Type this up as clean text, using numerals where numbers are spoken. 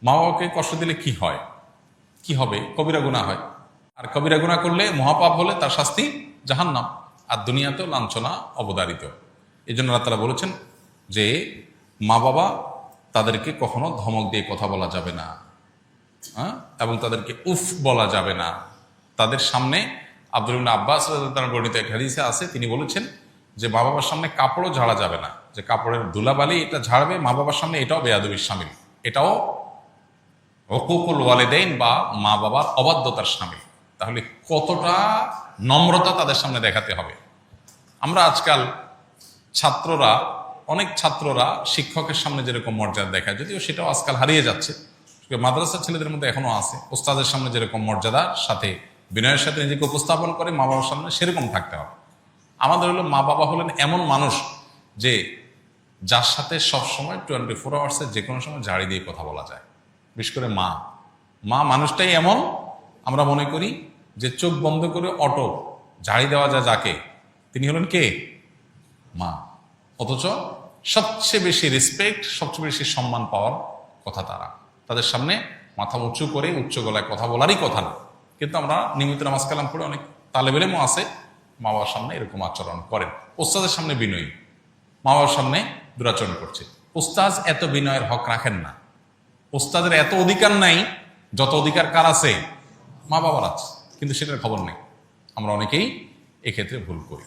মা বাবাকে কষ্ট দিলে কি হয়, কি হবে? কবিরা গুনাহ হয়। আর কবিরা গুনাহ করলে, মহাপাপ হলে তার শাস্তি জাহান্নাম, আর দুনিয়াতেও লাঞ্ছনা অবধারিত। এই জন্য আল্লাহ তাআলা বলেছেন যে মা বাবা তাদেরকে কখনো ধমক দিয়ে কথা বলা যাবে না, এবং তাদেরকে উফ বলা যাবে না। তাদের সামনে আব্দুল্লাহ ইবনে আব্বাস রাদিয়াল্লাহু তাআলা বর্ণিত এক হাদিসে আছে, তিনি বলেছেন যে মা বাবার সামনে কাপড়ও ঝাড়া যাবে না, যে কাপড়ের ধুলাবালি এটা ঝাড়বে মা বাবার সামনে, এটাও বেয়াদবির শামিল, এটাও হুকুকুল ওয়ালিদাইন বা মা বাবার অবাধ্যতার শামিল। তাহলে কতটা নম্রতা তাদের সামনে দেখাতে হবে। আমরা আজকাল ছাত্ররা, অনেক ছাত্ররা শিক্ষকের সামনে যেরকম মর্যাদা দেখায়, যদিও সেটাও আজকাল হারিয়ে যাচ্ছে, মাদ্রাসার ছেলেদের মধ্যে এখনো আছে, ওস্তাদের সামনে যেরকম মর্যাদার সাথে বিনয়ের সাথে নিজেকে উপস্থাপন করে মা বাবার সামনে সেরকম থাকতে হবে। আমাদের হলো মা বাবা হলেন এমন মানুষ যে যার সাথে সবসময় 24 আওয়ার্সে যে কোনো সময় ঝাড়ি দিয়ে কথা বলা যায়। বিশেষ করে মা মানুষটাই এমন, আমরা মনে করি যে চোখ বন্ধ করে অটো ঝাড়ি দেওয়া যায় যাকে, তিনি হলেন কে? মা। অথচ সবচেয়ে বেশি রেসপেক্ট, সবচেয়ে বেশি সম্মান পাওয়ার কথা তারা, তাদের সামনে মাথা উঁচু করে উচ্চ গলায় কথা বলারই কথা না। কিন্তু আমরা নিয়মিত নামাজ কালাম পড়ে অনেক তালেব ইলমও আছে মা বাবার সামনে এরকম আচরণ করেন। ওস্তাদের সামনে বিনয়ী, মা বাবার সামনে দুরাচরণ করছে। ওস্তাদ এত বিনয়ের হক রাখেন না, ওস্তাদের এত অধিকার নাই যত অধিকার কার আছে? মা বাবার আছে, কিন্তু সেটার খবর নেই। আমরা অনেকেই এক্ষেত্রে ভুল করি।